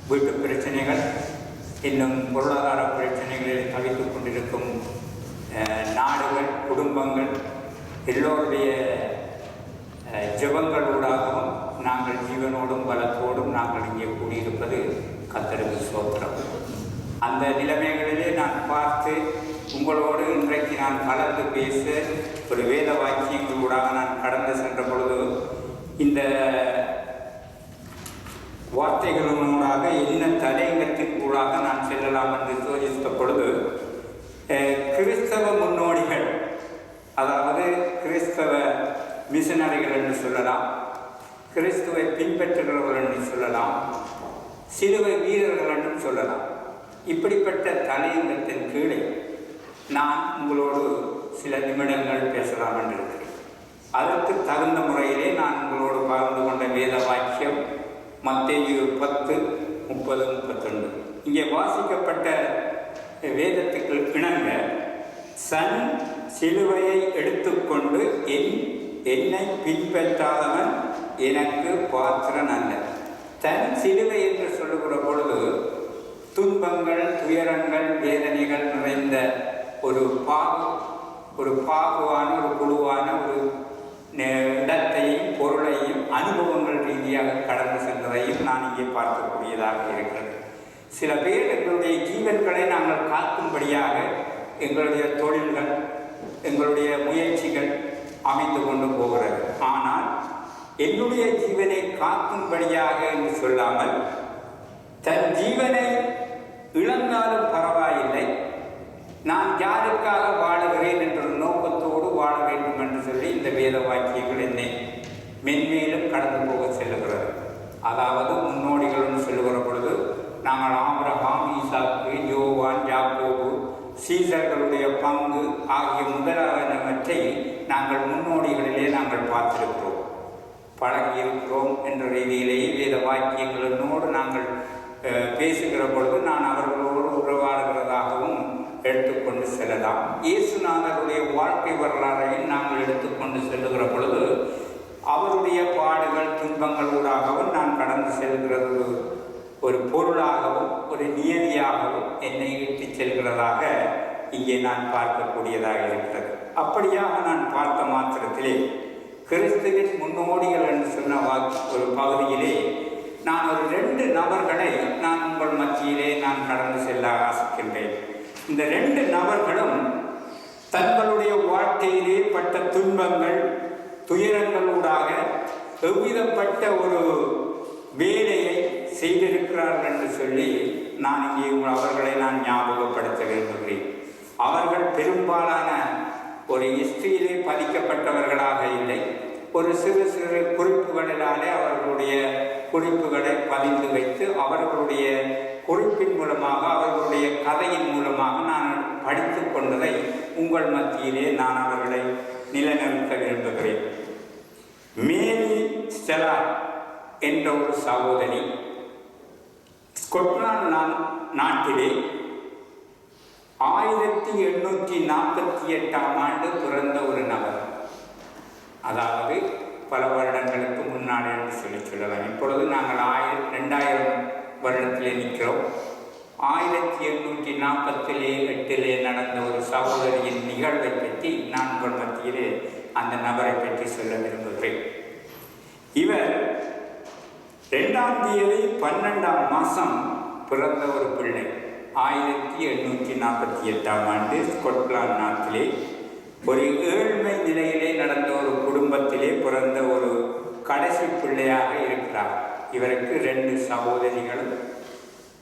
வீட்டு பிரச்சனைகள், இன்னும் பொருளாதார பிரச்சனைகளில் தவித்துக் கொண்டிருக்கும் நாடுகள், குடும்பங்கள் எல்லோருடைய ஜெபங்களூடாகவும் நாங்கள் ஜீவனோடும் பலத்தோடும் நாங்கள் இங்கே கூடியிருப்பது கர்த்தருக்கு ஸ்தோத்திரம். அந்த நிலைமைகளிலே நான் பார்த்து உங்களோடு இன்றைக்கு நான் கலந்து பேச ஒரு வேத வாக்கியங்களூடாக நான் கடந்து சென்ற பொழுது இந்த வார்த்தைகளூடாக என்ன தலையங்கத்திற்கூடாக நான் செல்லலாம் என்று யோசித்த பொழுது கிறிஸ்தவ முன்னோடிகள், அதாவது கிறிஸ்தவ மிஷனரிகள் என்று சொல்லலாம், கிறிஸ்துவை பின்பற்றுகிறவர்கள் என்று சொல்லலாம், சிலுவை வீரர்கள் என்றும் சொல்லலாம். இப்படிப்பட்ட தலையங்கத்தின் கீழே நான் உங்களோடு சில நிமிடங்கள் பேசலாம் என்றிருக்கிறேன். அதற்கு தகுந்த முறையிலே நான் உங்களோடு பகிர்ந்து கொண்ட வேத வாக்கியம் மத்தேயு 10:30-31. இங்கே வாசிக்கப்பட்ட வேதத்துக்கு இணங்க, சன் சிலுவையை எடுத்துக்கொண்டு என்னை பின்பற்றாதவன் எனக்கு பாத்திரன் அல்ல. தன் சிலுவை என்று சொல்லுகிற பொழுது துன்பங்கள், துயரங்கள், வேதனைகள் நிறைந்த ஒரு பாகுவான ஒரு குழுவான ஒரு இடத்தையும் பொருளையும் அனுபவங்கள் ரீதியாக கடந்து சென்றதையும் நான் இங்கே பார்க்கக்கூடியதாக இருக்கிறது. சில பேர் எங்களுடைய ஜீவன்களை நாங்கள் காக்கும்படியாக எங்களுடைய தொழில்கள், எங்களுடைய முயற்சிகள் அமைந்து கொண்டு போகிறது. ஆனால் என்னுடைய ஜீவனை காக்கும்படியாக என்று சொல்லாமல், தன் ஜீவனை இழந்தாலும் பரவாயில்லை, நான் யாருக்காக வாழுகிறேன் என்ற நோக்கத்தோடு வாழ வேண்டும் என்று சொல்லி இந்த வேத வாக்கியங்கள் என்னை மென்மேலும் கடந்து போக செல்லுகிறது. அதாவது முன்னோடிகள்னு சொல்லுகிற பொழுது நாங்கள் ஆபிரகாம், ஈசாக்கு, யோவான், யாக்கோபு, சீசர்களுடைய பங்கு ஆகிய முதலானவற்றை நாங்கள் முன்னோடிகளிலே நாங்கள் பார்த்திருக்கிறோம், பழகியிருக்கிறோம் என்ற ரீதியிலேயே வேத வாக்கியங்களோடு நாங்கள் பேசுகிற பொழுது நான் அவர்களோடு உறவாடுகிறதாகவும் எடுத்துக்கொண்டு செல்லலாம். இயேசுநாதருடைய வாழ்க்கை வரலாறையும் நாங்கள் எடுத்துக்கொண்டு செல்லுகிற பொழுது அவருடைய பாடுகள், துன்பங்களூடாகவும் நான் கடந்து செல்கிறது ஒரு பொருளாகவும் ஒரு நியதியாகவும் என்னை இட்டு செல்கிறதாக இங்கே நான் பார்க்கக்கூடியதாக இருக்கிறது. அப்படியாக நான் பார்த்த மாத்திரத்திலே கிறிஸ்துவின் முன்னோடிகள் என்று சொன்ன ஒரு பகுதியிலே நான் ஒரு 2 நபர்களை நான் உங்கள் மத்தியிலே நான் கடந்து செல்ல ஆசிக்கின்றேன். இந்த 2 நபர்களும் தங்களுடைய வாழ்க்கையிலே பட்ட துன்பங்கள், துயரங்களூடாக எவ்விதப்பட்ட ஒரு வேலையை செய்திருக்கிறார்கள் என்று சொல்லி நான் இங்கே அவர்களை நான் ஞாபகப்படுத்த விரும்புகிறேன். அவர்கள் பெரும்பாலான ஒரு ஹிஸ்டரியிலே பதிக்கப்பட்டவர்களாக இல்லை, ஒரு சிறு சிறு குறிப்புகளினாலே அவர்களுடைய குறிப்புகளை பதிந்து வைத்து அவர்களுடைய குறிப்பின் மூலமாக, அவர்களுடைய கதையின் மூலமாக நான் படித்து கொண்டதை உங்கள் மத்தியிலே நான் அவர்களை நிலைநிறுத்த விரும்புகிறேன். மேரி ஸ்டெலார்ட் என்ற ஒரு சகோதரி ஸ்கொட்லாந்து நாட்டிலே 1848ஆம் ஆண்டு பிறந்த ஒரு நபர். அதாவது பல வருடங்களுக்கு முன்னாடி என்று சொல்லலாம். இப்பொழுது நாங்கள் 2000 வருடத்திலே நிற்கிறோம். 1848 நடந்த ஒரு சகோதரியின் நிகழ்வை பற்றி நான் உங்கள் மத்தியிலே அந்த நபரை பற்றி சொல்ல விரும்புகிறேன். இவர் 2ஆம் தேதி 12ஆம் மாதம் பிறந்த ஒரு பிள்ளை. 1848ஆம் ஆண்டு ஸ்கொட்லாந்து நாட்டிலே ஒரு ஏழ்மை நிலையிலே நடந்த ஒரு குடும்பத்திலே பிறந்த ஒரு கடைசி பிள்ளையாக இருக்கிறார். இவருக்கு 2 சகோதரிகளும்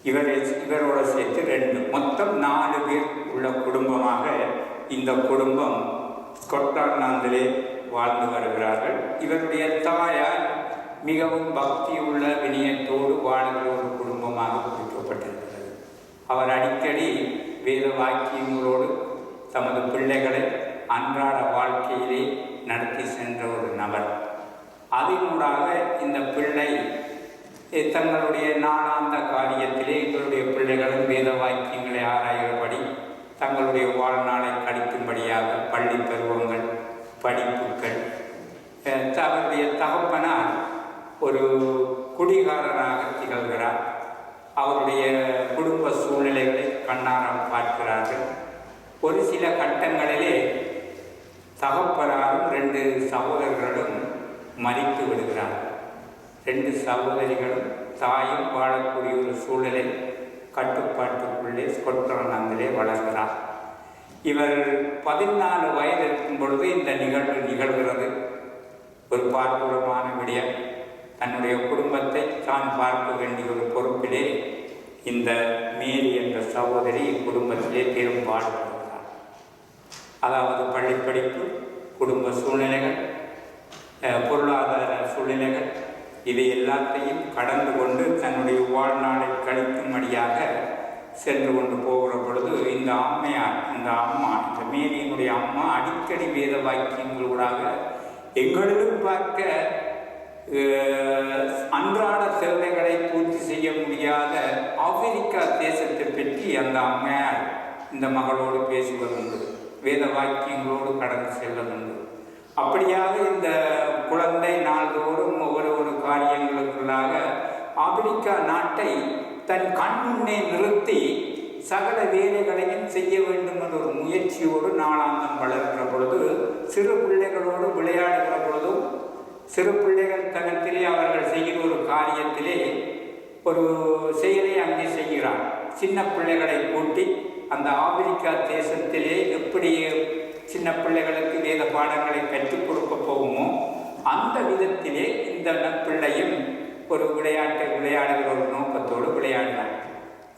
இவரோடு சேர்த்து 2, மொத்தம் 4 பேர் உள்ள குடும்பமாக இந்த குடும்பம் ஸ்கொட்லாந்திலே வாழ்ந்து வருகிறார்கள். இவருடைய தாயார் மிகவும் பக்தி உள்ள வினயத்தோடு வாழ்கிற ஒரு குடும்பமாக குறிக்கப்பட்டிருக்கிறது. அவர் அடிக்கடி வேத வாக்கியங்களோடு தமது பிள்ளைகளை அன்றாட வாழ்க்கையிலே நடத்தி சென்ற ஒரு நபர். அதனூடாக இந்த பிள்ளை தங்களுடைய நாளாந்த காரியத்திலே எங்களுடைய பிள்ளைகளும் வேத வாக்கியங்களை ஆராய்கிறபடி தங்களுடைய வாழ்நாளை கழிக்கும்படியாக பள்ளி பருவங்கள், படிப்புகள். அவருடைய தகப்பனார் ஒரு குடிகாரராக திகழ்கிறார். ஒரு சில கட்டங்களிலே தகப்பனாரும் 2 சகோதரர்களும் மறித்து விடுகிறார். 2 சகோதரிகளும் தாயும் வாழக்கூடிய ஒரு சூழலை கட்டுப்பாட்டுக்குள்ளே ஸ்கொட்லாந்திலே வளர்கிறார். இவர் 14 வயது இருக்கும் பொழுது இந்த நிகழ்வு நிகழ்கிறது. ஒரு பார்ப்புறமான விடயம். தன்னுடைய குடும்பத்தை தான் பார்க்க வேண்டிய ஒரு பொறுப்பிலே இந்த மேரி என்ற சகோதரி குடும்பத்திலே பெரும் பாடுபடுகிறார். அதாவது பள்ளிப்படிப்பு, குடும்ப சூழ்நிலைகள், பொருளாதார சூழ்நிலைகள், இதை எல்லாத்தையும் கடந்து கொண்டு தன்னுடைய வாழ்நாளை கழிக்கும்படியாக சென்று கொண்டு போகிற பொழுது இந்த அம்மையார், இந்த மேரியினுடைய அம்மா அடிக்கடி வேத வாக்கியங்களூடாக எங்களிலும் பார்க்க அன்றாட தேவைகளை பூர்த்தி செய்ய முடியாத ஆப்பிரிக்கா தேசத்தை பற்றி அந்த அம்மையார் இந்த மகளோடு பேசுவதுண்டு, வேத வாக்கியங்களோடு கடந்து செல்வதுண்டு. அப்படியாக இந்த குழந்தை நாள்தோறும் ஒவ்வொரு காரியங்களுக்குள்ளாக ஆப்பிரிக்கா நாட்டை தன் கண் முன்னே நிறுத்தி சகல வேலைகளையும் செய்ய வேண்டும் என்ற ஒரு முயற்சியோடு நாளாந்தம் வளர்கிற பொழுது, சிறு பிள்ளைகளோடு விளையாடுகிற பொழுதும், சிறு பிள்ளைகள் தனத்திலே அவர்கள் செய்கிற ஒரு காரியத்திலே ஒரு செயலை அங்கே செய்கிறார். சின்ன பிள்ளைகளை கூட்டி அந்த ஆப்பிரிக்கா தேசத்திலே எப்படி சின்ன பிள்ளைகளுக்கு வேத பாடங்களை கற்றுக் கொடுக்க போகுமோ அந்த விதத்திலே இந்த பிள்ளையும் ஒரு விளையாட்டை விளையாடுகிற ஒரு நோக்கத்தோடு விளையாடினார்.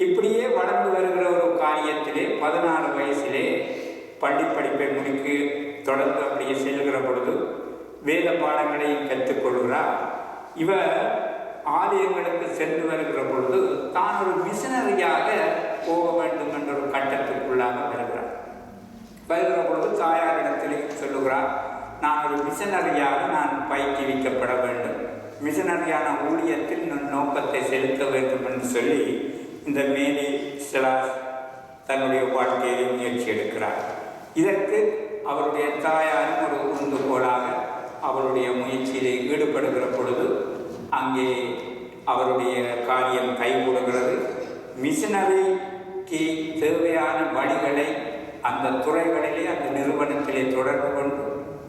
இப்படியே வளர்ந்து வருகிற ஒரு காரியத்திலே 16 வயசிலே பள்ளிப்படிப்பை முடிக்கு தொடர்ந்து அப்படியே செல்கிற பொழுது வேத பாடங்களையும் கற்றுக்கொள்கிறார். இவர் ஆலயங்களுக்கு சென்று வருகிற பொழுது தான் ஒரு மிஷனரியாக போக வேண்டும் என்ற ஒரு கட்டத்துக்குள்ளாக வருகிறார். வருகிற பொழுது தாயாரிடத்திலே சொல்லுகிறார், நான் ஒரு மிஷனரியாக நான் பயிற்றுவிக்கப்பட வேண்டும், மிஷனரியான ஊழியத்தில் நோக்கத்தை செலுத்த வேண்டும் என்று சொல்லி இந்த மேரி செலாஸ் தன்னுடைய வாழ்க்கையிலே முயற்சி எடுக்கிறார். இதற்கு அவருடைய தாயாரும் ஒரு உந்துகோலாக அவருடைய முயற்சியிலே ஈடுபடுகிற பொழுது அங்கே அவருடைய காரியம் கைகூடுகிறது. மிஷனரிக்கு தேவையான வழிகளை அந்த துறைகளிலே அந்த நிறுவனத்திலே தொடர்பு கொண்டு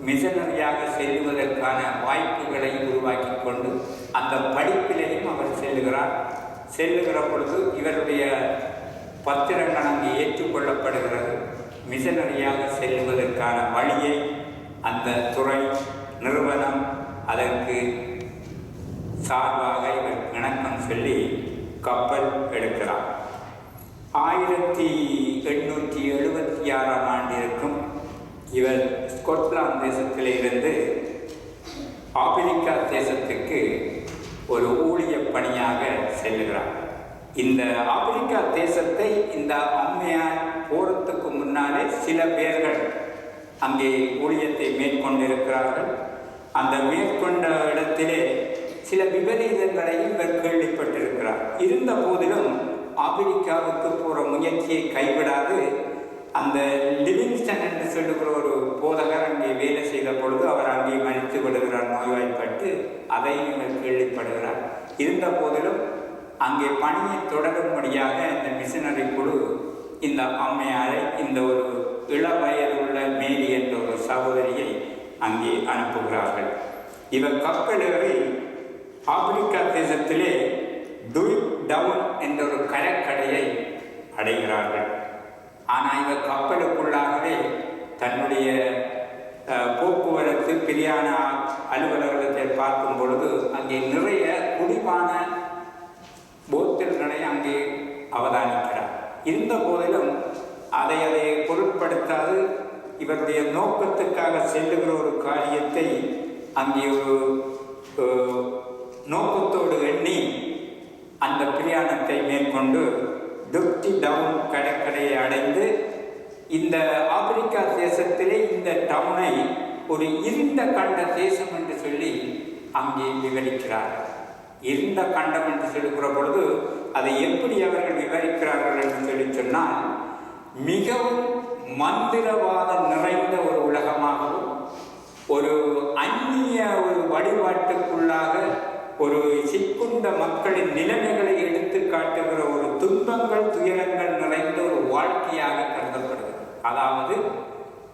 மிஷனரியாக செல்வதற்கான வாய்ப்புகளை உருவாக்கி கொண்டு அந்த படிப்பிலையும் அவர் செல்லுகிறார். செல்லுகிற பொழுது இவருடைய பத்திரங்கள் அங்கே ஏற்றுக்கொள்ளப்படுகிறது. மிஷனரியாக செல்வதற்கான வழியை அந்த துறை நிறுவனம் அதற்கு சார்பாக இவர் இணக்கம் சொல்லி கப்பல் எடுக்கிறார். 1876ஆம் ஆண்டிற்கும் இவர் ஸ்கொட்லாந்து தேசத்திலிருந்து ஆப்பிரிக்கா தேசத்துக்கு ஒரு ஊழிய பணியாக செல்லுகிறார். இந்த ஆப்பிரிக்கா தேசத்தை இந்த அம்மையார் போறதுக்கு முன்னாலே சில பேர்கள் அங்கே ஊழியத்தை மேற்கொண்டிருக்கிறார்கள். அந்த மேற்கொண்ட இடத்திலே சில விபரீதங்களையும் இவர் கேள்விப்பட்டிருக்கிறார். இருந்த போதிலும் ஆப்பிரிக்காவுக்கு போகிற முயற்சியை கைவிடாது அந்த லிவிங்ஸ்டன் என்று சொல்லுகிற ஒரு போதகர் அங்கே வேலை செய்த பொழுது அவர் அங்கே மறித்து விடுகிறார், நோய்வாய்ப்பட்டு. அதையும் இவர் கேள்விப்படுகிறார். இருந்த போதிலும் அங்கே பணியை தொடரும்படியாக இந்த மிஷனரி குழு இந்த அம்மையாரை, இந்த ஒரு இளவயதுள்ள மேரி என்ற ஒரு சகோதரியை அங்கே அனுப்புகிறார்கள். இவர் கப்பலேறி ஆப்பிரிக்கா தேசத்திலே டுயிப் டவுன் என்ற ஒரு கடற்கரையை அடைகிறார்கள். ஆனால் இவர் கப்பலுக்குள்ளாகவே தன்னுடைய போக்குவரத்து பிரியாண அலுவலகத்தை பார்க்கும் பொழுது அங்கே நிறைய குடிபான போத்தல்களை அங்கே அவதானிக்கிறார். இருந்த போதிலும் அதை பொருட்படுத்தாது இவருடைய நோக்கத்துக்காக செல்லுகிற ஒரு காரியத்தை அங்கே ஒரு நோக்கத்தோடு எண்ணி அந்த பிரயாணத்தை மேற்கொண்டு டுப்டி டவுன் கடற்கரையை அடைந்து இந்த ஆப்பிரிக்கா தேசத்திலே இந்த டவுனை ஒரு இருண்ட கண்ட தேசம் என்று சொல்லி அங்கே விவரிக்கிறார். இருண்ட கண்டம் என்று சொல்லுகிற பொழுது அதை எப்படி அவர்கள் விவரிக்கிறார்கள் என்று சொல்லி சொன்னால், மிகவும் மந்திரவாதம் நிறைந்த ஒரு உலகமாகவும் ஒரு அந்நிய ஒரு வழிபாட்டுக்குள்ளாக ஒரு சிக்குண்ட மக்களின் நிலைமைகளை எடுத்து காட்டுகிற ஒரு துன்பங்கள் துயரங்கள் நிறைந்த ஒரு வாழ்க்கையாக கருதப்படுகிறது. அதாவது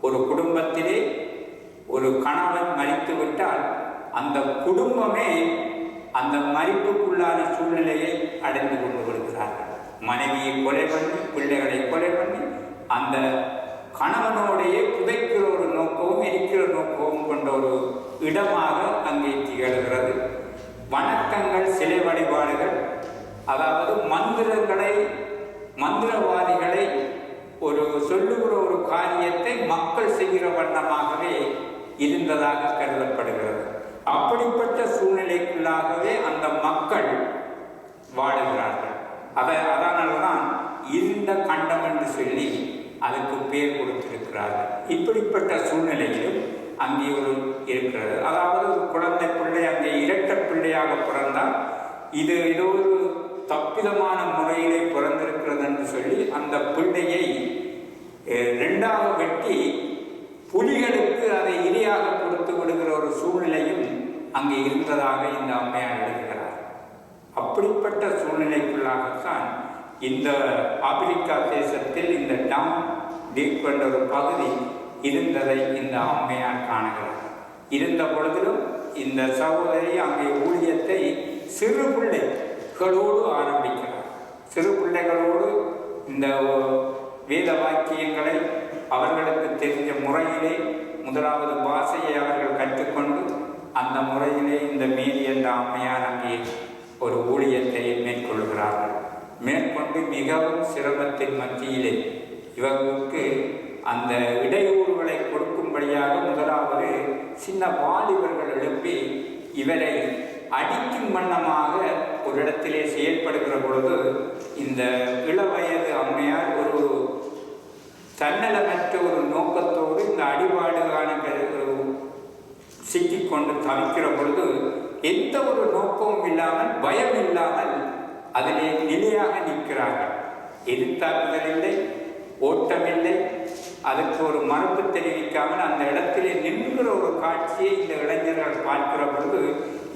ஒரு குடும்பத்திலே ஒரு கணவன் மரித்து விட்டால் அந்த குடும்பமே அந்த மரிப்புக்குள்ளான சூழ்நிலையை அடைந்து கொண்டு விடுகிறார்கள். மனைவியை கொலை பண்ணி, பிள்ளைகளை கொலை பண்ணி, அந்த கணவனோடையே புதைக்கிற ஒரு நோக்கமும் இருக்கிற நோக்கமும் கொண்ட ஒரு இடமாக அங்கே திகழ்கிறது. வணக்கங்கள், சிலை வழிபாடுகள், அதாவது மந்திரவாதிகளை ஒரு சொல்லுகிற ஒரு காரியத்தை மக்கள் செய்கிற வண்ணமாகவே இருந்ததாக கருதப்படுகிறது. அப்படிப்பட்ட சூழ்நிலைக்குள்ளாகவே அந்த மக்கள் வாழுகிறார்கள். அதனால்தான் இருண்ட கண்டம் என்று சொல்லி அதுக்கு பேர் கொடுத்திருக்கிறார்கள். இப்படிப்பட்ட சூழ்நிலையிலும் அங்கே ஒரு இருக்கிறது. அதாவது ஒரு குழந்தை பிள்ளை அங்கே இரட்டை பிள்ளையாக பிறந்தால் இது ஏதோ ஒரு தப்பிதமான முறையிலே பிறந்திருக்கிறது என்று சொல்லி அந்த பிள்ளையை ரெண்டாக வெட்டி புலிகளுக்கு அதை இரையாக கொடுத்து விடுகிற ஒரு சூழ்நிலையும் அங்கே இருந்ததாக இந்த அம்மையார் எழுதுகிறார். அப்படிப்பட்ட சூழ்நிலைக்குள்ளாகத்தான் இந்த ஆப்பிரிக்கா தேசத்தில் இந்த டாம் டீக் என்ற ஒரு பகுதி இருந்ததை இந்த அம்மையார் காணுகிறார். இருந்த பொழுதிலும் இந்த சகோதரி அங்கே ஊழியத்தை சிறு பிள்ளைகளோடு ஆரம்பிக்கிறார். சிறு பிள்ளைகளோடு இந்த வேத வாக்கியங்களை அவர்களுக்கு தெரிஞ்ச முறையிலே முதலாவது பாஷையை அவர்கள் கற்றுக்கொண்டு அந்த முறையிலே இந்த மேரி என்ற அம்மையார் அங்கே ஒரு ஊழியத்தை மேற்கொள்கிறார்கள். மேற்கொண்டு மிகவும் சிரமத்தின் மத்தியிலே இவர்களுக்கு அந்த இடையூறுகளை கொடுக்கும்படியாக முதலாவது சின்ன வாலிபர்கள் எழுப்பி இவரை அடிக்கும் வண்ணமாக ஒரு இடத்திலே செயல்படுகிற பொழுது இந்த இளவயது அம்மையார் ஒரு தன்னலமற்ற ஒரு நோக்கத்தோடு இந்த அடிபாடுகான சிக்கிக்கொண்டு தவிக்கிற பொழுது எந்த ஒரு நோக்கமும் இல்லாமல், பயம் இல்லாமல் அதிலே நிலையாக நிற்கிறார்கள். எதிர்த்தாக்குதல் இல்லை, ஓட்டமில்லை, அதுக்கு ஒரு மறுப்பு தெரிவிக்காமல் அந்த இடத்திலே நின்றுகிற ஒரு காட்சியை இந்த இளைஞர்கள் பார்க்கிற பொழுது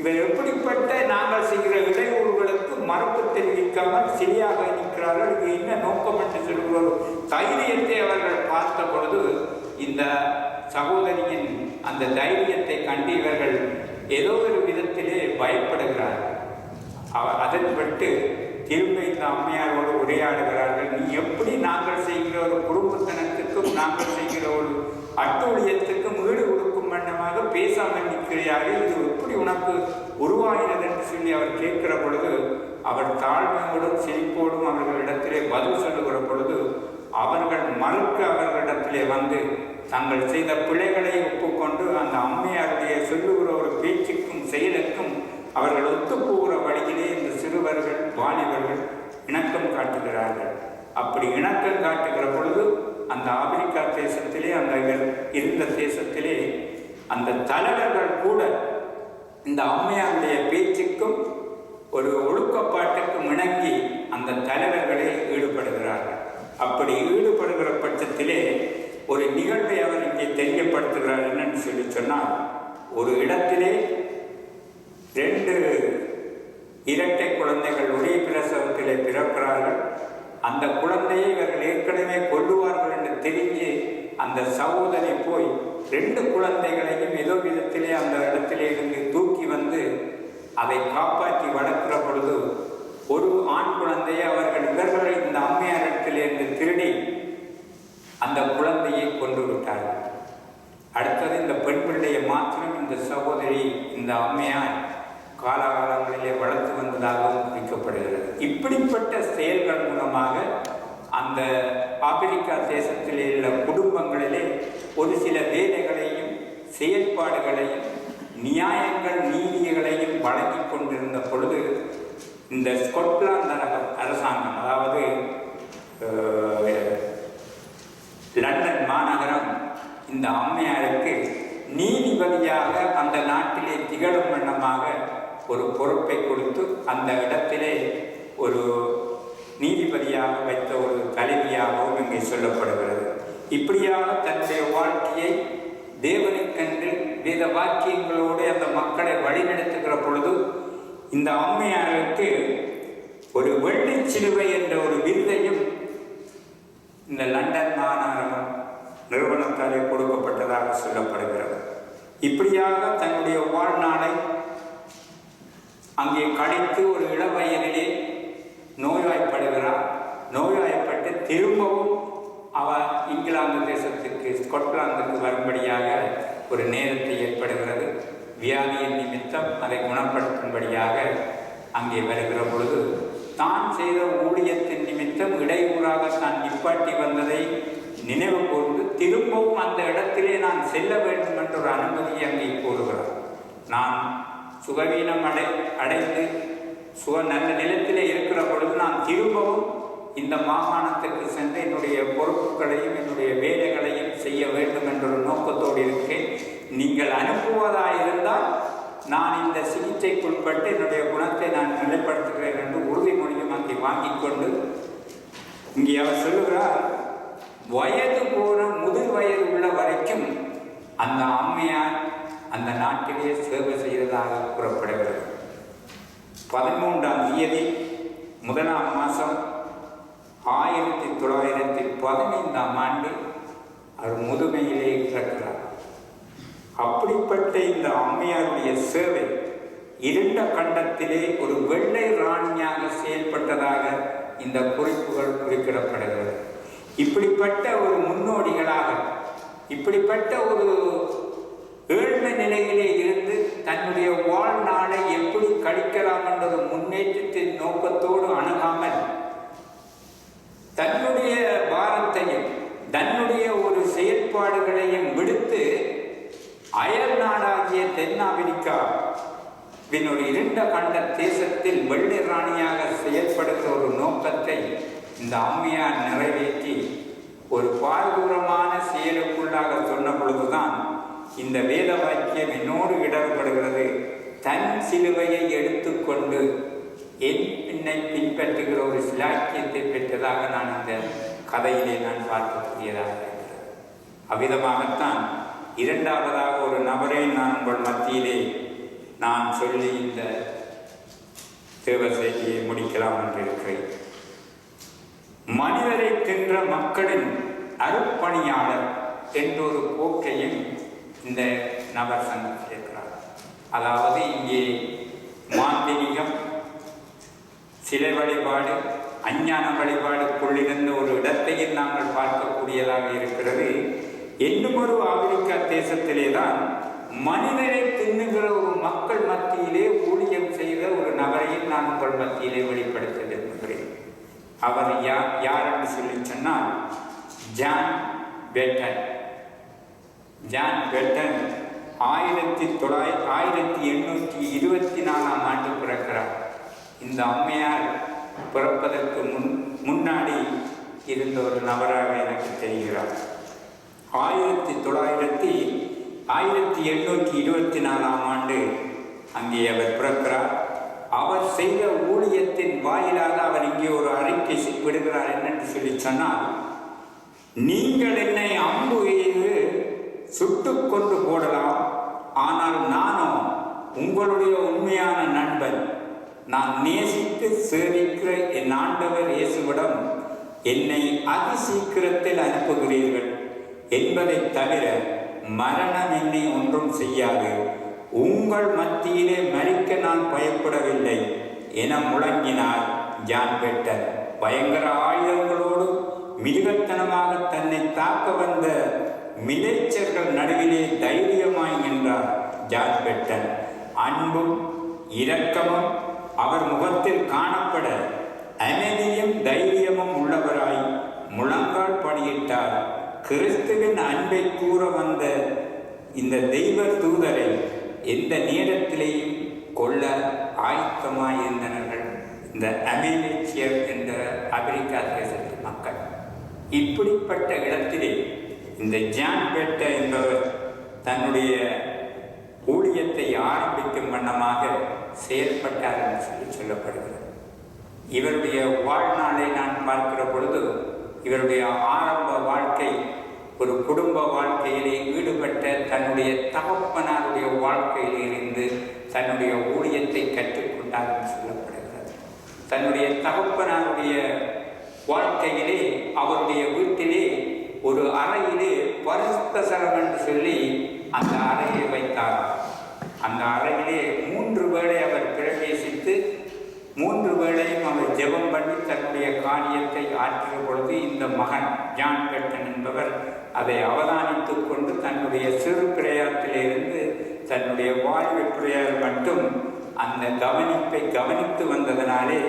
இவர் எப்படிப்பட்ட நாங்கள் செய்கிற இடையூறுகளுக்கு மறுப்பு தெரிவிக்காமல் சரியாக நிற்கிறார்கள், இது என்ன நோக்கம் என்று சொல்கிற ஒரு தைரியத்தை அவர்கள் பார்த்த பொழுது இந்த சகோதரியின் அந்த தைரியத்தை கண்டு இவர்கள் ஏதோ ஒரு விதத்திலே பயப்படுகிறார்கள். அதன்பட்டு திரும்ப இந்த அம்மையாரோடு உரையாடுகிறார்கள். நீ எப்படி நாங்கள் செய்கிற ஒரு குடும்பத்தனத்துக்கும் நாங்கள் செய்கிற ஒரு அட்டூழியத்துக்கும் ஈடு கொடுக்கும் வண்ணமாக பேசாமல் நிற்கிறார்கள், இது எப்படி உனக்கு உருவாகிறது என்று சொல்லி அவர் கேட்கிற பொழுது அவர் தாழ்மையோடும் சிரிப்போடும் அவர்களிடத்திலே பதில் சொல்லுகிற பொழுது அவர்கள் மறுக்க அவர்களிடத்திலே வந்து தங்கள் செய்த பிழைகளை ஒப்புக்கொண்டு அந்த அம்மையாருடைய சொல்லுகிற ஒரு பேச்சுக்கும் செயலுக்கும் அவர்கள் ஒத்துப்போகிற வழியிலே இந்த சிறுவர்கள் வாலிபர்கள் இணக்கம் காட்டுகிறார்கள். அப்படி இணக்கம் காட்டுகிற பொழுது அந்த ஆப்பிரிக்கா தேசத்திலே, அந்த இருந்த தேசத்திலே அந்த தலைவர்கள் கூட இந்த அம்மையாருடைய பேச்சுக்கும் ஒரு ஒழுக்கப்பாட்டுக்கும் இணங்கி அந்த தலைவர்களே ஈடுபடுகிறார்கள். அப்படி ஈடுபடுகிற பட்சத்திலே ஒரு நிகழ்வை அவர் இங்கே தெரியப்படுத்துகிறார். என்னன்னு சொல்லி சொன்னால், ஒரு இடத்திலே 2 இரட்டை குழந்தைகள் ஒரே பிரசவத்திலே பிறக்கிறார்கள். அந்த குழந்தையை இவர்கள் ஏற்கனவே கொல்லுவார்கள் என்று தெரிஞ்சு அந்த சகோதரி போய் 2 குழந்தைகளையும் ஏதோ விதத்திலே அந்த இடத்திலே இருந்து தூக்கி வந்து அதை காப்பாற்றி வளர்க்கிற பொழுது ஒரு ஆண் குழந்தையை இவர்கள் இந்த அம்மையாரிடத்திலிருந்து திருடி அந்த குழந்தையை கொண்டு விட்டார்கள். அடுத்தது இந்த பெண் பிள்ளையை மாத்திரம் இந்த சகோதரி இந்த அம்மையார் காலகாலங்களிலே வளர்த்து வந்ததாகவும் குறிக்கப்படுகிறது. இப்படிப்பட்ட செயல்கள் மூலமாக அந்த ஆப்பிரிக்கா தேசத்திலே உள்ள குடும்பங்களிலே ஒரு சில வேலைகளையும் செயல்பாடுகளையும் நியாயங்கள் நீதிகளையும் வழங்கி கொண்டிருந்த பொழுது இந்த ஸ்கொட்லாந்து அரசாங்கம், அதாவது லண்டன் மாநகரம், இந்த அம்மையாருக்கு நீதிபதியாக அந்த நாட்டிலே திகழும் வண்ணமாக ஒரு பொறுப்பை கொடுத்து அந்த இடத்திலே ஒரு நீதிபதியாக வைத்த ஒரு தலைவியாகவும் இங்கே சொல்லப்படுகிறது. இப்படியாக தன்னுடைய வாழ்க்கையை தேவனுக்கென்று வேத வாக்கியங்களோடு அந்த மக்களை வழிநடத்துகிற பொழுது இந்த அம்மையாருக்கு ஒரு வெள்ளி சிலுவை என்ற ஒரு விருதையும் இந்த லண்டன் மாநகரம் நிறுவனத்தாலே கொடுக்கப்பட்டதாக சொல்லப்படுகிறது. இப்படியாக தன்னுடைய வாழ்நாளை அங்கே கழித்து ஒரு இளவயதிலே நோய்வாய்ப்படுகிறார். நோய்வாய்ப்பட்டு திரும்பவும் அவர் இங்கிலாந்து தேசத்திற்கு, ஸ்கொட்லாந்துக்கு வரும்படியாக ஒரு நேரத்தை ஏற்படுகிறது. வியாதியின் நிமித்தம் அதை குணப்படுத்தும்படியாக அங்கே வருகிற பொழுது தான் செய்த ஊழியத்தின் நிமித்தம் இடையூறாக தான் நிப்பாட்டி வந்ததை நினைவு கூர்ந்து திரும்பவும் அந்த இடத்திலே நான் செல்ல வேண்டும் என்ற ஒரு அனுமதியை அங்கே கூறுகிறார். நான் சுகவீனம் அடைந்து நல்ல நிலத்திலே இருக்கிற பொழுது நான் திரும்பவும் இந்த மாகாணத்திற்கு சென்று என்னுடைய பொறுப்புகளையும் என்னுடைய வேலைகளையும் செய்ய வேண்டும் என்ற ஒரு நோக்கத்தோடு இருக்கேன். நீங்கள் அனுப்புவதாயிருந்தால் நான் இந்த சிகிச்சைக்குட்பட்டு என்னுடைய குணத்தை நான் நிலைப்படுத்துகிறேன் என்று உறுதிமொழியும் அங்கே வாங்கி கொண்டு இங்கே அவர் சொல்லுகிறார், வயது போன முதிர் வயது உள்ள வரைக்கும் அந்த அம்மையார் அந்த நாட்டிலே சேவை செய்ததாக கூறப்படுகிறது. 13ஆம் தேதி 1ஆம் மாதம் 1915ஆம் ஆண்டு அவர் முதுமையிலே இறக்கிறார். அப்படிப்பட்ட இந்த அம்மையாருடைய சேவை இருண்ட கண்டத்திலே ஒரு வெள்ளை ராணியாக செயல்பட்டதாக இந்த குறிப்புகள் குறிப்பிடப்படுகிறது. இப்படிப்பட்ட ஒரு முன்னோடிகளாக, இப்படிப்பட்ட ஒரு ஏழ்மை நிலையிலே இருந்து தன்னுடைய வாழ்நாளை எப்படி கழிக்கலாம் என்ற ஒரு முன்னேற்றத்தின் நோக்கத்தோடு அணுகாமல் தன்னுடைய பாரத்தையும் தன்னுடைய ஒரு செயல்பாடுகளையும் விடுத்து அயல் நாடாகிய தென்னாப்பிரிக்கா ஒரு இருண்ட கண்ட தேசத்தில் வெள்ளை ராணியாக செயல்படுகிற ஒரு நோக்கத்தை இந்த அம்மையார் நிறைவேற்றி ஒரு பாரதூரமான செயலுக்குள்ளாக சொன்ன பொழுதுதான் இந்த வேத வாக்கியம் என்னோடு இடர்படுகிறது. தன் சிலுவையை எடுத்துக்கொண்டு என் பின்னை பின்பற்றுகிற ஒரு சிலாக்கியத்தை பெற்றதாக நான் இந்த கதையிலே நான் பார்க்கக்கூடியதாக இருக்கிறது. அவ்விதமாகத்தான் இரண்டாவதாக ஒரு நபரை நான் உங்கள் மத்தியிலே நான் சொல்லி இந்த தேவ செய்தியை முடிக்கலாம் என்று இருக்கிறேன். மனிதரை தின்ற மக்களின் அருப்பணியாளர் என்றொரு போக்கையும் இந்த நபர் சந்தித்திருக்கிறார். அதாவது இங்கே மாந்திரிகம், சிலை வழிபாடு, அஞ்ஞான வழிபாடுக்குள்ளிருந்த ஒரு இடத்தையும் நாங்கள் பார்க்கக்கூடியதாக இருக்கிறது. இன்னும் ஒரு ஆப்பிரிக்கா தேசத்திலே தான் மனிதரை தின்னுகிற ஒரு மக்கள் மத்தியிலே ஊழியம் செய்த ஒரு நபரையும் நான் உங்கள் மத்தியிலே வெளிப்படுத்த விரும்புகிறேன். அவர் யார் என்று சொல்லி சொன்னால் ஜான் பெட்டன். ஜான் பெட்டன் 1824ஆம் ஆண்டு பிறக்கிறார். இந்த அம்மையார் பிறப்பதற்கு முன்னாடி இருந்த ஒரு நபராக எனக்கு தெரிகிறார். 1824ஆம் ஆண்டு அங்கே அவர் பிறக்கிறார். அவர் செய்த ஊழியத்தின் வாயிலாக அவர் இங்கே ஒரு அறிக்கை விடுகிறார். என்னென்று சொல்லி சொன்னால், நீங்கள் என்னை அம்பு எய்து சுட்டு கொண்டு போடலாம், ஆனால் நானோ உங்களுடைய உண்மையான நண்பன். நான் நேசித்து சேவிக்கிற என் ஆண்டவர் இயேசுவிடம் என்னை அதி சீக்கிரத்தில் அனுப்புகிறீர்கள் என்பதை தவிர மரணம் என்னை ஒன்றும் செய்யாது. உங்கள் மத்தியிலே மரிக்க நான் பயப்படவில்லை என முழங்கினார் ஜான் பெட்டன். பயங்கர ஆயுதங்களோடு மிருகத்தனமாக தன்னை தாக்க வந்த மிலேச்சர்கள் நடுவிலே தைரியமாய் நின்றார் ஜான் பெட்டன். அன்பும் இரக்கமும் அவர் முகத்தில் காணப்பட அமைதியும் தைரியமும் உள்ளவராய் முழங்கால் படியிட்டார். கிறிஸ்துவின் அன்பை கூற வந்த இந்த தெய்வ தூதரை எந்த நேரத்திலேயும் கொல்ல ஆயத்தமாயிருந்தனர்கள் இந்த அமெரிக்கியர் என்ற ஆப்பிரிக்கா தேசத்து மக்கள். இப்படிப்பட்ட இடத்திலே இந்த ஜான் பெட்டன் என்பவர் தன்னுடைய ஊழியத்தை ஆரம்பிக்கும் வண்ணமாக செயல்பட்டார் என்று சொல்லப்படுகிறது. இவருடைய வாழ்நாளை நான் பார்க்கிற பொழுது இவருடைய ஆரம்ப வாழ்க்கை ஒரு குடும்ப வாழ்க்கையிலே ஈடுபட்ட தன்னுடைய தகப்பனாருடைய வாழ்க்கையில் இருந்து தன்னுடைய ஊழியத்தை கற்றுக்கொண்டார் என்று சொல்லப்படுகிறது. தன்னுடைய தகப்பனாருடைய வாழ்க்கையிலே அவருடைய வீட்டிலே ஒரு அறையிலே பரிசுத்த ஸ்தலம் என்று சொல்லி அந்த அறையை வைத்தார். அந்த அறையிலே 3 வேளை அவர் பிரவேசித்து 3 வேளையும் அவர் ஜெபம் பண்ணி தன்னுடைய காரியத்தை ஆற்றிய பொழுது இந்த மகன் ஜான் பெட்டன் என்பவர் அதை அவதானித்துக் கொண்டு தன்னுடைய சிறு பிரயாத்திலிருந்து தன்னுடைய வாழ்வு பிரயார் மட்டும் அந்த கவனிப்பை கவனித்து வந்ததனாலே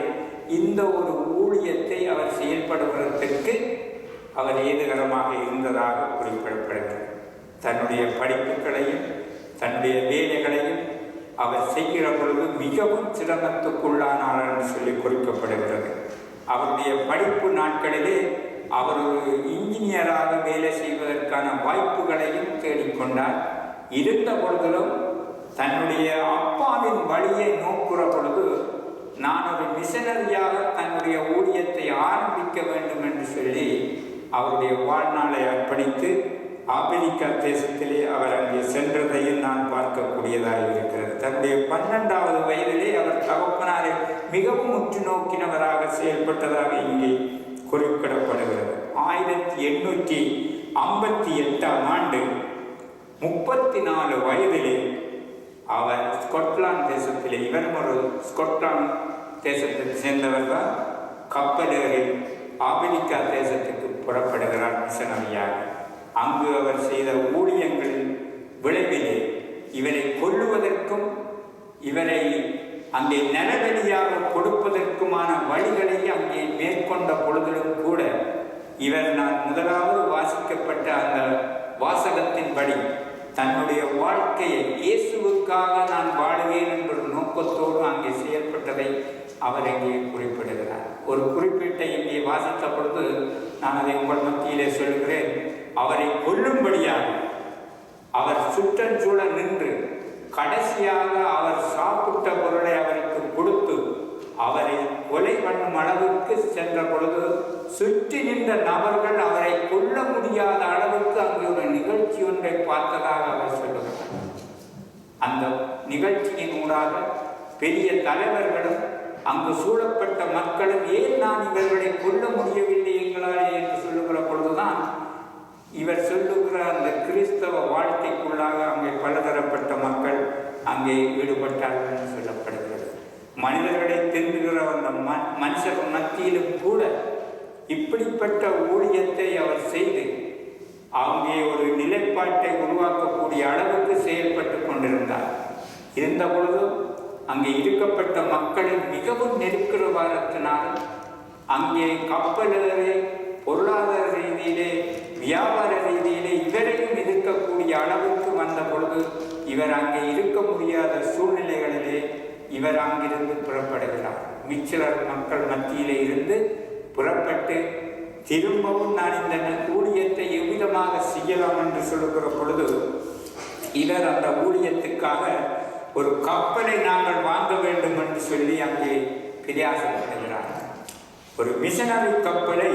இந்த ஒரு ஊழியத்தை அவர் செயல்படுவதற்கு அவர் ஏதுகரமாக இருந்ததாக குறிப்பிடப்படுகிறது. தன்னுடைய படிப்புகளையும் தன்னுடைய வேலைகளையும் அவர் செய்கிற பொழுது மிகவும் சிரமத்துக்குள்ளானார் என்று சொல்லி குறிக்கப்படுகிறது. அவருடைய படிப்பு நாட்களிலே அவர் ஒரு இன்ஜினியராக வேலை செய்வதற்கான வாய்ப்புகளையும் தேடிக்கொண்டார். இருந்த பொழுதிலும் தன்னுடைய அப்பாவின் வழியை நோக்குற பொழுது நான் ஒரு மிஷனரியாக தன்னுடைய ஊழியத்தை ஆரம்பிக்க வேண்டும் என்று சொல்லி அவருடைய வாழ்நாளை அர்ப்பணித்து ஆப்பிரிக்கா தேசத்திலே அவர் அங்கே சென்றதையும் நான் பார்க்கக்கூடியதாக இருக்கிறது. தன்னுடைய 12வது வயதிலே அவர் தகப்பனாரை மிகவும் உற்று நோக்கினவராக செயல்பட்டதாக இங்கே குறிப்பிடப்படுகிறது. 1858ஆம் ஆண்டு 34 வயதிலே அவர் ஸ்கொட்லாந்து தேசத்திலே, இவரும் ஒரு ஸ்கொட்லாந்து தேசத்தை சேர்ந்தவர் தான், கப்பலேறி ஆப்பிரிக்கா தேசத்துக்கு புறப்படுகிறார் மிஷனரியாக. அங்கு அவர் செய்த ஊழியங்களின் விளைவிலே இவரை கொல்லுவதற்கும் இவரை அங்கே நலவெளியாக கொடுப்பதற்குமான வழிகளை அங்கே மேற்கொண்ட பொழுதிலும் கூட இவர் நான் முதலாவது வாசிக்கப்பட்ட அந்த வாசகத்தின்படி தன்னுடைய வாழ்க்கையை இயேசுவுக்காக நான் வாழுவேன் என்ற நோக்கத்தோடு அங்கே செயல்பட்டதை அவர் இங்கே குறிப்பிடுகிறார். ஒரு குறிப்பிட்ட இங்கே வாசித்த பொழுது நான் அதை உங்கள் மத்தியிலே சொல்கிறேன். அவரை கொல்லும்படியாக அவர் சுற்றச்சூழ நின்று கடைசியாக அவர் சாப்பிட்ட பொருளை அவருக்கு கொடுத்து அவரை கொலை பண்ணும் அளவுக்கு சென்ற பொழுது சுற்றி நின்ற நபர்கள் அவரை கொல்ல முடியாத அளவுக்கு அங்கே ஒரு நிகழ்ச்சி ஒன்றை பார்த்ததாக அவர் சொல்லுகிறார். அந்த நிகழ்ச்சியின் ஊடாக பெரிய தலைவர்களும் அங்கு சூழப்பட்ட மக்களும் ஏன் நான் இவர்களை கொல்ல முடியவில்லை எங்களாலே என்று சொல்லுகிற பொழுதுதான் இவர் சொல்லுகிற அந்த கிறிஸ்தவ வாழ்க்கைக்குள்ளாக அங்கே பலதரப்பட்ட மக்கள் அங்கே ஈடுபட்டார்கள் என்று சொல்லப்படுகிறது. மனிதர்களை தின்னுகிற அந்த மனுஷர் மத்தியிலும் கூட இப்படிப்பட்ட ஊழியத்தை அவர் செய்து அங்கே ஒரு நிலைப்பாட்டை உருவாக்கக்கூடிய அளவுக்கு செயல்பட்டு கொண்டிருந்தார். இருந்த பொழுது அங்கே இருக்கப்பட்ட மக்களின் மிகவும் நெருக்கிற வாரத்தினால் அங்கே கப்பலேறி பொருளாதார ரீதியிலே வியாபார ரீதியிலே இவரையும் இருக்கக்கூடிய அளவுக்கு வந்த பொழுது இவர் அங்கே இருக்க முடியாத சூழ்நிலைகளிலே இவர் அங்கிருந்து புறப்படுகிறார். மிச்சர் மக்கள் மத்தியிலே இருந்து புறப்பட்டு திரும்பவும் நான் இந்த ஊழியத்தை எவ்விதமாக செய்யலாம் என்று சொல்லுகிற பொழுது இவர் அந்த ஊழியத்துக்காக ஒரு கப்பலை நாங்கள் வாங்க வேண்டும் என்று சொல்லி அங்கே பிரயாசப்படுகிறார். ஒரு மிஷனரி கப்பலை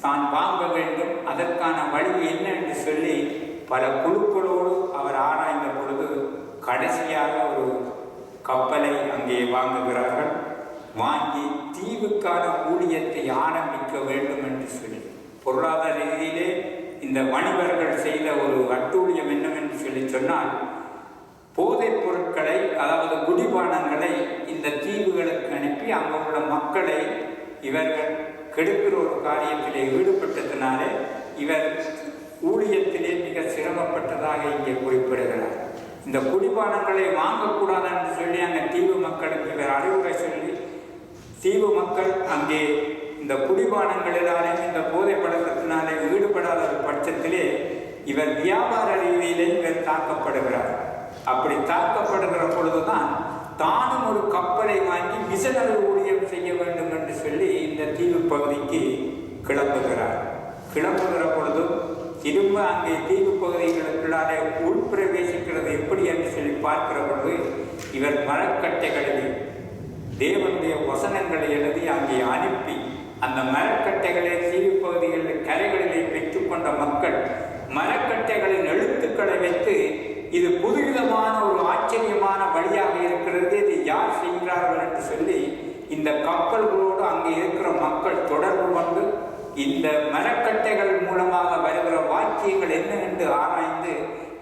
தான் வாங்க வேண்டும், அதற்கான வழி என்ன என்று சொல்லி பல குழுக்களோடு அவர் ஆராய்ந்த பொழுது கடைசியாக ஒரு கப்பலை அங்கே வாங்குகிறார்கள். வாங்கி தீவுக்கான ஊழியத்தை ஆரம்பிக்க வேண்டும் என்று சொல்லி பொருளாதார ரீதியிலே இந்த வணிகர்கள் செய்த ஒரு அட்டூழியம் என்னவென்று சொல்லி சொன்னால் போதைப் பொருட்களை, அதாவது குடிபானங்களை இந்த தீவுகளுக்கு அனுப்பி அங்கே உள்ள மக்களை இவர்கள் கெடுக்கிற ஒரு காரியத்திலே ஈடுபட்டதினாலே இவர் ஊழியத்திலே மிக சிரமப்பட்டதாக இங்கே குறிப்பிடுகிறார். இந்த குடிபானங்களை வாங்கக்கூடாது என்று சொல்லி அங்கே தீவு மக்களுக்கு இவர் அறிவுரை சொல்லி தீவு மக்கள் அங்கே இந்த குடிபானங்களினாலே இந்த போதை பழக்கத்தினாலே ஈடுபடாத பட்சத்திலே இவர் வியாபார ரீதியிலே இவர் தாக்கப்படுகிறார். அப்படி தாக்கப்படுகிற பொழுதுதான் தானும் ஒரு கப்பலை வாங்கி மிஷனரி ஊழியம் செய்ய வேண்டும் என்று சொல்லி இந்த தீவு பகுதிக்கு கிளம்புகிறார். கிளம்புகிற பொழுதும் திரும்ப அங்கே தீவு பகுதிகளுக்குள்ளாலே உள்பிரவேசிக்கிறது எப்படி என்று சொல்லி பார்க்கிற பொழுது இவர் மரக்கட்டைகளில் தேவனுடைய வசனங்களை எழுதி அங்கே அனுப்பி அந்த மரக்கட்டைகளை தீவு பகுதிகளில் கரைகளிலே பெற்றுக்கொண்ட மக்கள் மரக்கட்டைகளின் எழுத்துக்களை வைத்து இது புதுவிதமான ஒரு ஆச்சரியமான வழியாக இருக்கிறது, இது யார் செய்கிறார்கள் என்று சொல்லி இந்த கப்பல்களோடு அங்கே இருக்கிற மக்கள் தொடர்பு கொண்டு இந்த மரக்கட்டைகள் மூலமாக வருகிற வாக்கியங்கள் என்ன என்று ஆராய்ந்து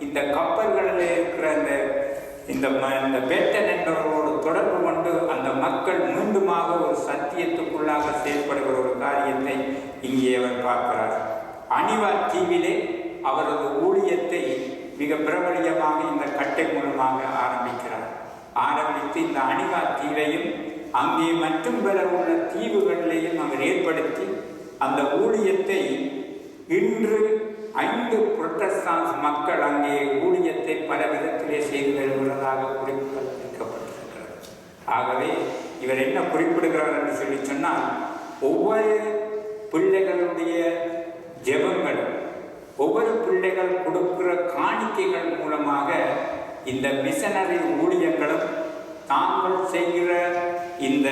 இந்த கப்பல்களில் இருக்கிற இந்த பேட்டன் என்பவர்களோடு தொடர்பு கொண்டு அந்த மக்கள் மீண்டுமாக ஒரு சத்தியத்துக்குள்ளாக செயல்படுகிற ஒரு காரியத்தை இங்கே அவர் பார்க்கிறார். அணிவா தீவிலே அவரது ஊழியத்தை மிக பிரபலியமாக இந்த கட்டை மூலமாக ஆரம்பித்து இந்த அணிவா தீவையும் அங்கே மற்றும் பல உள்ள தீவுகளிலேயும் அவர் ஏற்படுத்தி அந்த ஊழியத்தை இன்று 5 புரொட்டஸ்டான்ட் மக்கள் அங்கே ஊழியத்தை பல விதத்திலே செய்து வருகிறதாக குறிப்பிடப்பட்டிருக்கிறது. ஆகவே இவர் என்ன குறிப்பிடுகிறார் என்று சொல்லி சொன்னால், ஒவ்வொரு பிள்ளைகளுடைய ஜெபங்களும் ஒவ்வொரு பிள்ளைகள் கொடுக்கிற காணிக்கைகள் மூலமாக இந்த மிஷனரி ஊழியங்களும் தாங்கள் செய்கிற இந்த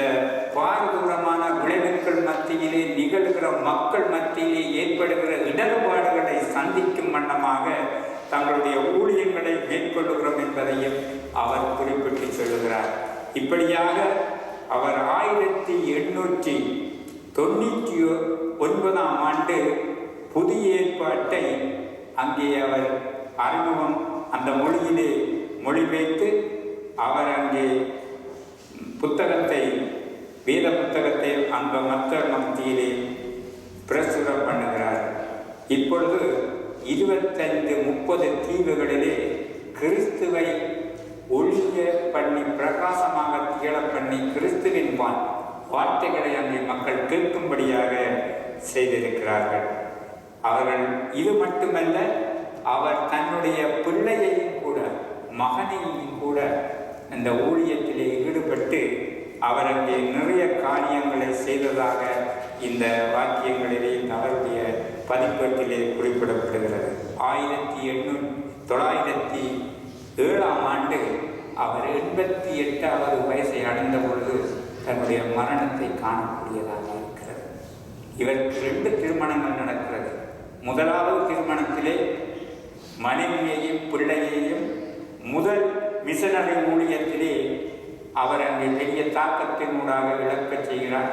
பாரதூரமான விளைவுகள் மத்தியிலே நிகழ்கிற மக்கள் மத்தியிலே ஏற்படுகிற இடர்பாடுகளை சந்திக்கும் வண்ணமாக தங்களுடைய ஊழியங்களை மேற்கொள்ளுகிறோம் என்பதையும் அவர் குறிப்பிட்டு சொல்லுகிறார். இப்படியாக அவர் 1899ஆம் ஆண்டு புதிய ஏற்பாட்டை அங்கே அவர் அறிமுகம் அந்த மொழியிலே மொழிபெயர்த்து அவர் அங்கே வேத புத்தகத்தை அந்த மக்கள் மத்தியிலே பிரசுரம் பண்ணுகிறார். இப்பொழுது 25-30 தீவுகளிலே கிறிஸ்துவை ஒளிய பண்ணி பிரகாசமாக திகழ பண்ணி கிறிஸ்துவின் வார்த்தைகளை அங்கே மக்கள் கேட்கும்படியாக செய்திருக்கிறார்கள். அவர்கள் இது மட்டுமல்ல, அவர் தன்னுடைய பிள்ளையையும் கூட மகனையும் கூட அந்த ஊழியத்திலே ஈடுபட்டு அவர் அங்கே நிறைய காரியங்களை செய்ததாக இந்த வாக்கியங்களிலே அவருடைய பதிப்பேட்டிலே குறிப்பிடப்படுகிறது. 1907ஆம் ஆண்டு அவர் 88வது வயசை அடைந்த பொழுது தன்னுடைய மரணத்தை காணக்கூடியதாக இருக்கிறது. இவருக்கு 2 திருமணங்கள் நடக்கிறது. முதலாவது திருமணத்திலே மனைவியையும் பிள்ளையையும் முதல் மிஷனரி ஊழியத்திலே அவர் அங்கே பெரிய தாக்கத்தினூடாக இழக்கச் செய்கிறார்.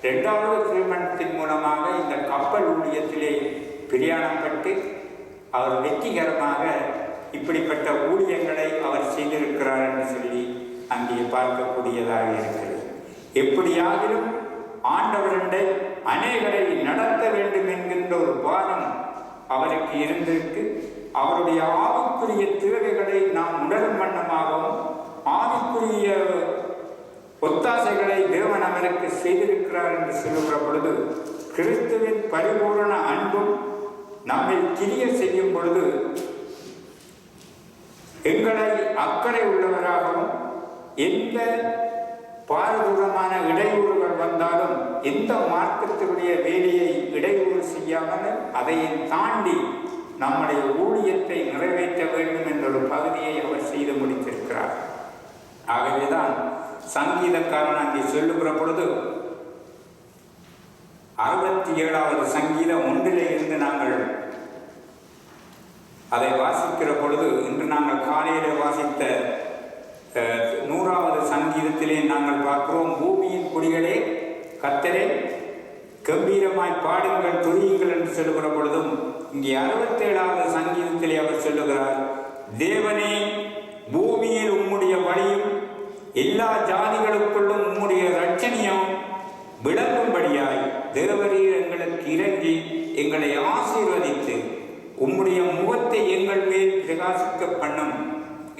2வது திருமணத்தின் மூலமாக இந்த கப்பல் ஊழியத்திலே பிரயாணப்பட்டு அவர் வெற்றிகரமாக இப்படிப்பட்ட ஊழியங்களை அவர் செய்திருக்கிறார் என்று சொல்லி அங்கே பார்க்கக்கூடியதாக இருக்கிறது. எப்படியாகிலும் ஆண்டவருடைய அநேகரை நடத்த வேண்டும் என்கின்ற ஒரு பாரம் அவருக்கு இருந்திருக்கு. அவருடைய ஆவிக்குரிய தேவைகளை நாம் உணரும் வண்ணமாகவும் ஆவிக்குரிய ஒத்தாசைகளை தேவன் அவருக்கு செய்திருக்கிறார் என்று சொல்லுகிற பொழுது கிறிஸ்துவின் பரிபூரண அன்பும் நம்மை கிரிய செய்யும் பொழுது எங்களை அக்கறை உள்ளவராகவும் எந்த பாரதூரமான இடையூறுகள் வந்தாலும் எந்த மார்க்கத்தினுடைய வேலையை இடையூறு செய்யாமல் அதையும் தாண்டி நம்முடைய ஊழியத்தை நிறைவேற்ற வேண்டும் என்ற ஒரு பகுதியை அவர் செய்து முடித்திருக்கிறார். ஆகவேதான் சங்கீதக்காரன் அங்கே சொல்லுகிற பொழுது 67வது சங்கீதம் 1 இருந்து நாங்கள் அதை வாசிக்கிற பொழுது இன்று நாங்கள் காலையில் வாசித்த 100வது சங்கீதத்திலே நாங்கள் பார்க்கிறோம், பூமியின் குடிகளே கர்த்தரே கம்பீரமாய் பாடுங்கள் துரியுங்கள் என்று சொல்லுகிற பொழுதும் இங்கே 67வது சங்கீதத்திலே அவர் சொல்லுகிறார், தேவனே பூமியில் உம்முடைய வழியும் எல்லா ஜாதிகளுக்குள்ளும் உம்முடைய இரட்சணியம் விளங்கும்படியாய் தேவரீர் எங்களுக்கு இறங்கி எங்களை ஆசீர்வதித்து உம்முடைய முகத்தை எங்கள் மேல் பிரகாசிக்க பண்ணும்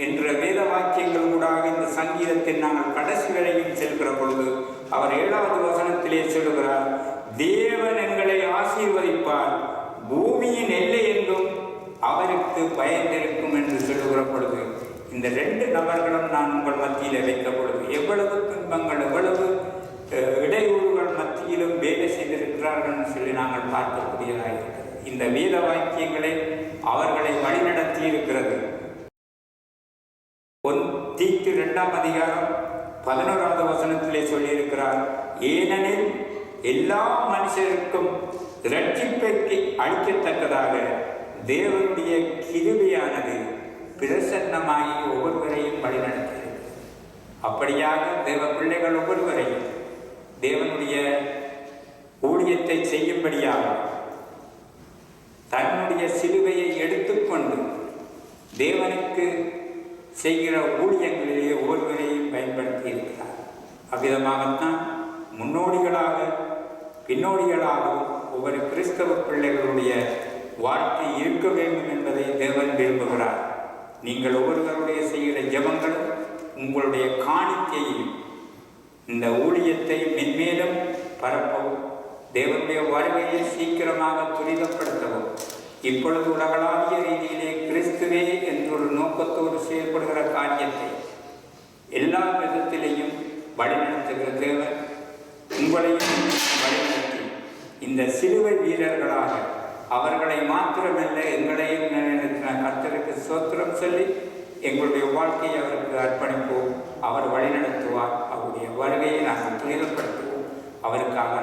என்ற வேத வாக்கியங்கள் கூடாக இந்த சங்கீதத்தில் நாங்கள் கடைசி வரையும் செல்கிற பொழுது அவர் 7வது வசனத்திலே சொல்லுகிறார், தேவன் எங்களை ஆசீர்வதிப்பார், பூமியின் எல்லை எங்கும் அவருக்கு பயந்திருக்கும் என்று சொல்லுகிற பொழுது இந்த 2 நபர்களும் நான் உங்கள் மத்தியில் வைக்க பொழுது எவ்வளவு துன்பங்கள் எவ்வளவு இடையூறுகள் மத்தியிலும் வேலை செய்திருக்கிறார்கள் என்று சொல்லி நாங்கள் பார்க்கக்கூடியதாக இருக்கிறது. இந்த வேத வாக்கியங்களை அவர்களை வழிநடத்தி இருக்கிறது. தீத்து 2ஆம் அதிகாரம் 11வது வசனத்திலே சொல்லியிருக்கிறார், ஏனெனில் எல்லா மனுஷருக்கும் இரட்சிப்பைக்கு அளிக்கத்தக்கதாக தேவனுடைய கிருபையானது பிரசன்னமாகி ஒவ்வொருவரையும் வழிநடத்தியிருக்கிறது. அப்படியாக தேவ பிள்ளைகள் ஒவ்வொருவரையும் தேவனுடைய ஊழியத்தை ஊழியத்தை செய்யும்படியாக தன்னுடைய சிலுவையை எடுத்துக்கொண்டு தேவனுக்கு செய்கிற ஊழியங்களிலே ஒவ்வொருவரையும் பயன்படுத்தி இருக்கிறார். அவ்விதமாகத்தான் முன்னோடிகளாக பின்னோடிகளாகவும் ஒவ்வொரு கிறிஸ்தவ பிள்ளைகளுடைய வாழ்க்கை இருக்க வேண்டும் என்பதை தேவன் விரும்புகிறார். நீங்கள் ஒவ்வொருவருடைய செய்கிற ஜெபங்களும் உங்களுடைய காணிக்கையையும் இந்த ஊழியத்தை மென்மேலும் பரப்பவும் தேவனுடைய வருகையை சீக்கிரமாக துரிதப்படுத்தவும் இப்பொழுது உலகளாவிய ரீதியிலே கிறிஸ்துவே என்ற ஒரு நோக்கத்தோடு செயல்படுகிற காரியத்தை எல்லா விதத்திலேயும் வழிநடத்துகிற தேவன் உங்களையும் வழிநடத்தி இந்த சிலுவை வீரர்களாக அவர்களை மாத்திரமல்ல எங்களையும் நிலைநிறுத்தின கர்த்தருக்கு ஸ்தோத்திரம் சொல்லி எங்களுடைய வாழ்க்கையை அவருக்கு அர்ப்பணிப்போம். அவர் வழிநடத்துவார். அவருடைய வருகையை நாங்கள் துரிதப்படுத்துவோம். அவருக்காக